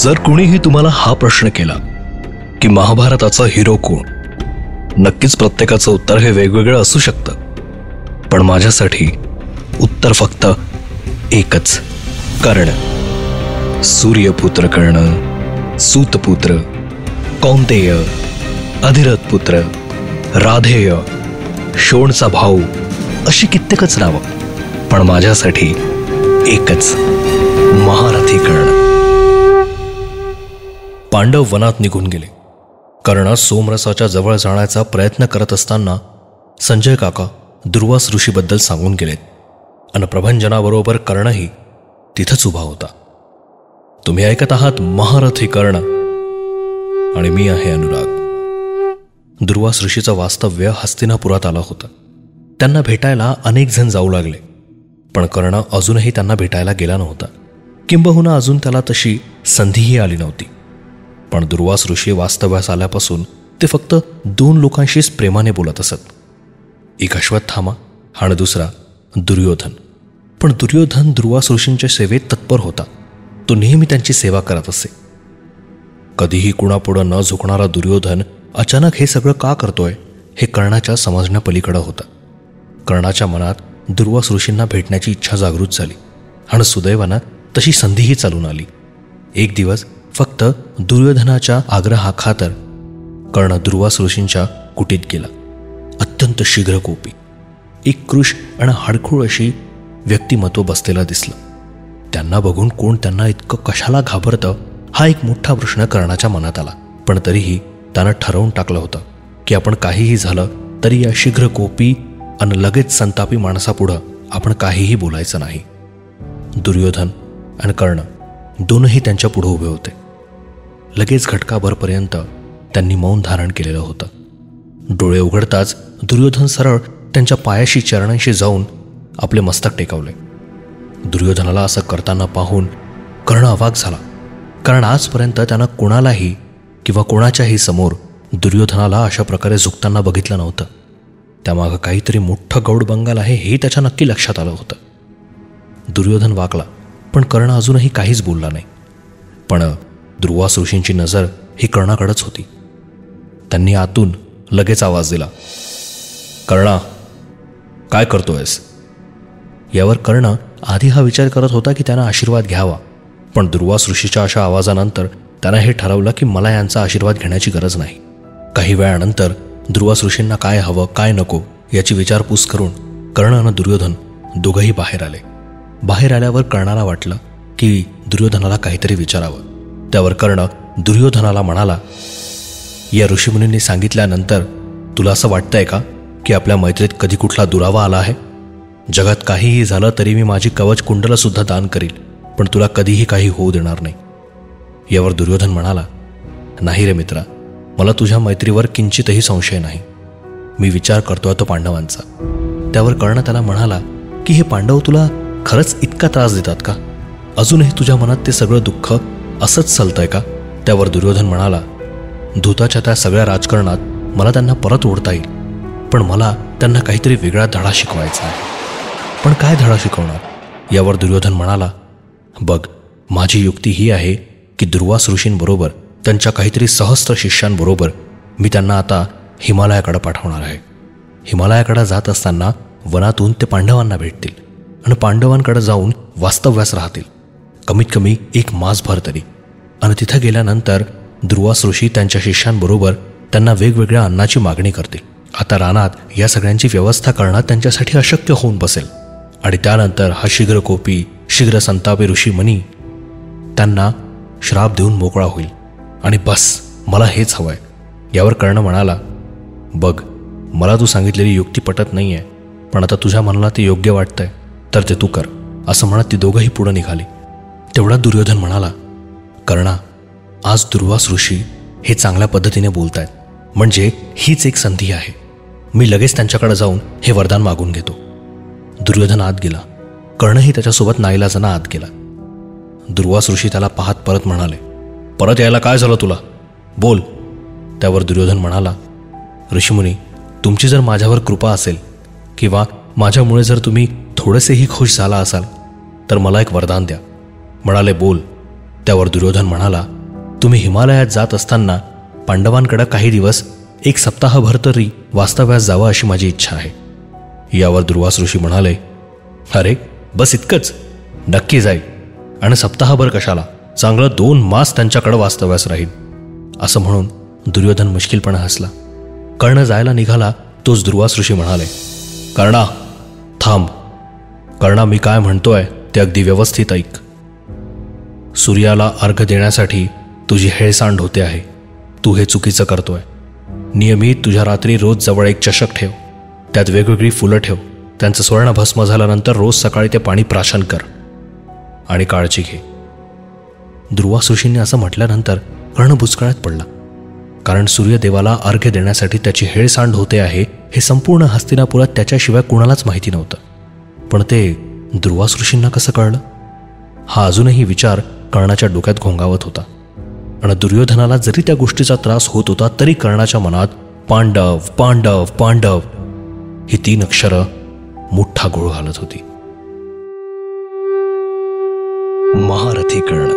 जर कुणीही तुम्हाला हा प्रश्न केला की महाभारताचा हिरो कोण, नक्कीच प्रत्येकाचं उत्तर हे वेगवेगळं असू शकतं. पण माझ्यासाठी उत्तर फक्त एकच, कर्ण. सूर्यपुत्र कर्ण, सूतपुत्र, कौंतेय, अधिरथ पुत्र, राधेय, शोणचा भाऊ, अशी कित्येकच नावं. पण माझ्यासाठी एकच, महारथी कर्ण. पांडव वनात निघून गेले. कर्ण सोमरसाच्या जवळ जाण्याचा प्रयत्न करत असताना संजय काका दुर्वास ऋषीबद्दल सांगून गेलेत आणि प्रभंजनाबरोबर कर्णही तिथंच उभा होता. तुम्ही ऐकत आहात महारथी कर्ण आणि मी आहे अनुराग. दुर्वास ऋषीचं वास्तव्य हस्तिनापुरात आलं होतं. त्यांना भेटायला अनेक जण जाऊ लागले, पण कर्ण अजूनही त्यांना भेटायला गेला नव्हता. किंबहुना अजून त्याला तशी संधीही आली नव्हती. पण दुर्वास ऋषी वास्तव्यास आल्यापासून ते फक्त 2 लोकांशीच प्रेमाने बोलत असत. एक अश्वत्थामा आणि दुसरा दुर्योधन. पण दुर्योधन दुर्वास ऋषींच्या सेवेत तत्पर होता. तो नेहमी त्यांची सेवा करत असे. कधीही कुणापुढं न झुकणारा दुर्योधन अचानक हे सगळं का करतोय हे कर्णाच्या समजण्यापलीकडं होतं. कर्णाच्या मनात दुर्वास ऋषींना भेटण्याची इच्छा जागृत झाली आणि सुदैवानं तशी संधीही चालून आली. एक दिवस फक्त दुर्योधनाच्या आग्रहाखातर कर्ण दुर्वास ऋषींच्या कुटीत गेला. अत्यंत शीघ्रकोपी, एक कृश आणि हाडखूळ अशी व्यक्तिमत्व बसलेलं दिसलं. त्यांना बघून कोण त्यांना इतकं कशाला घाबरतं हा एक मोठा प्रश्न कर्णाच्या मनात आला. पण तरीही त्यानं ठरवून टाकलं होतं की आपण काहीही झालं तरी या शीघ्रकोपी आणि लगेच संतापी माणसापुढं आपण काहीही बोलायचं नाही. दुर्योधन आणि कर्ण दोनही त्यांच्या पुढे उभे होते. लगेच घटकाभरपर्यंत त्यांनी मौन धारण केलेलं होतं. डोळे उघडताच दुर्योधन सरळ त्यांच्या पायाशी चरणांशी जाऊन आपले मस्तक टेकवले. दुर्योधनाला असं करताना पाहून कर्ण अवाक झाला, कारण आजपर्यंत त्यानं कोणालाही किंवा कोणाच्याही समोर दुर्योधनाला अशा प्रकारे झुकताना बघितलं नव्हतं. त्यामागं काहीतरी मोठं गौड बंगाल आहे हे त्याच्या नक्की लक्षात आलं होतं. दुर्योधन वाकला, पण कर्ण अजूनही काहीच बोलला नाही. पण दुर्वास ऋषींची नजर ही कर्णाकडेच होती. त्यांनी आतून लगेच आवाज दिला, कर्णा, काय करतोयस? यावर कर्ण आधी हा विचार करत होता की त्यानं आशीर्वाद घ्यावा, पण दुर्वास ऋषीच्या अशा आवाजानंतर त्यानं हे ठरवलं की मला यांचा आशीर्वाद घेण्याची गरज नाही. काही वेळानंतर दुर्वास ऋषींना काय हवं काय नको याची विचारपूस करून कर्ण आणि दुर्योधन दोघंही बाहेर आले. बाहेर आल्यावर कर्णाला वाटलं की दुर्योधनाला काहीतरी विचारावं. त्यावर कर्ण दुर्योधनाला म्हणाला, या ऋषीमुनींनी सांगितल्यानंतर तुला असं वाटतंय का की आपल्या मैत्रीत कधी कुठला दुरावा आला आहे? जगात काहीही झालं तरी मी माझी कवच कुंडलं सुद्धा दान करील, पण तुला कधीही काही होऊ देणार नाही. यावर दुर्योधन म्हणाला, नाही रे मित्रा, मला तुझ्या मैत्रीवर किंचितही संशय नाही. मी विचार करतोय तो पांडवांचा. त्यावर कर्ण त्याला म्हणाला की हे पांडव तुला खरंच इतका त्रास देतात का? अजूनही तुझ्या मनात ते सगळं दुःख असंच चालतंय का? त्यावर दुर्योधन म्हणाला, धूताच्या त्या सगळ्या राजकारणात मला त्यांना परत ओढता येईल, पण मला त्यांना काहीतरी वेगळा धडा शिकवायचा आहे. पण काय धडा शिकवणार? यावर दुर्योधन म्हणाला, बघ, माझी युक्ती ही आहे की दुर्वास ऋषींबरोबर त्यांच्या काहीतरी सहस्त्र शिष्यांबरोबर मी त्यांना आता हिमालयाकडे पाठवणार आहे. हिमालयाकडे जात असताना वनातून ते पांडवांना भेटतील आणि पांडवांकडे जाऊन वास्तव्यास राहतील, कमीत कमी 1 मासभर तरी. आणि तिथं गेल्यानंतर दुर्वास ऋषी त्यांच्या शिष्यांबरोबर त्यांना वेगवेगळ्या अन्नाची मागणी करतील. आता रानात या सगळ्यांची व्यवस्था करणं त्यांच्यासाठी अशक्य होऊन बसेल. आणि त्यानंतर हा शीघ्रकोपी शीघ्र संतापी ऋषी मनी त्यांना श्राप देऊन मोकळा होईल. आणि बस, मला हेच हवंय. यावर कर्ण म्हणाला, बघ, मला तू सांगितलेली युक्ती पटत नाही आहे, पण आता तुझ्या मनाला ते योग्य वाटतंय तर ते तू कर. असं म्हणत ती दोघंही पुढे निघाली. तेवढा दुर्योधन म्हणाला, कर्णा, आज दुर्वास ऋषी हे चांगल्या पद्धतीने बोलतायत, म्हणजे हीच एक संधी आहे. मी लगेच त्यांच्याकडे जाऊन हे वरदान मागून घेतो. दुर्योधन आत गेला. कर्णही त्याच्यासोबत नाईलाजानं आत गेला. दुर्वास ऋषी त्याला पाहत परत म्हणाले, परत यायला काय झालं तुला? बोल. त्यावर दुर्योधन म्हणाला, ऋषीमुनी, तुमची जर माझ्यावर कृपा असेल किंवा माझ्यामुळे जर तुम्ही थोडेसेही खुश झाला असाल तर मला एक वरदान द्या. म्हणाले, बोल. त्यावर दुर्योधन म्हणाला, तुम्ही हिमालयात जात असताना पांडवांकडे काही दिवस 1 सप्ताहभर तरी वास्तव्यास जावं अशी माझी इच्छा आहे. यावर दुर्वास ऋषी म्हणाले, अरे बस इतकंच? नक्की जाईल. आणि सप्ताहभर कशाला, चांगलं 2 मास त्यांच्याकडे वास्तव्यास राहील. असं म्हणून दुर्योधन मुश्किलपणे हसला. कर्ण जायला निघाला तोच दुर्वास ऋषी म्हणाले, कर्णा थांब. कर्णा, मी काय म्हणतोय ते अगदी व्यवस्थित ऐक. सूर्याला अर्घ देण्यासाठी तुझी हेळसांड होते आहे. तू हे चुकीचं करतोय. नियमित तुझ्या रात्री रोज जवळ 1 चषक ठेव. त्यात वेगवेगळी फुलं ठेव. त्यांचं स्वर्णभस्म झाल्यानंतर रोज सकाळी ते पाणी प्राशन कर. आणि काळजी घे. दुर्वास ऋषींनी असं म्हटल्यानंतर कर्ण बुचकळ्यात पडला. कारण सूर्यदेवाला अर्घ्य देण्यासाठी त्याची हेळसांड होते आहे हे संपूर्ण हस्तिनापुरात त्याच्याशिवाय कुणालाच माहिती नव्हतं. पण ते दुर्वास ऋषींना कसं कळलं? हा अजूनही विचार कर्णाच्या डोक्यात घोंगावत होता. आणि दुर्योधनाला जरी त्या गोष्टीचा त्रास होत होता तरी कर्णाच्या मनात पांडव पांडव पांडव ही 3 अक्षरं मोठा गोळ घालत होती. महारथी कर्ण.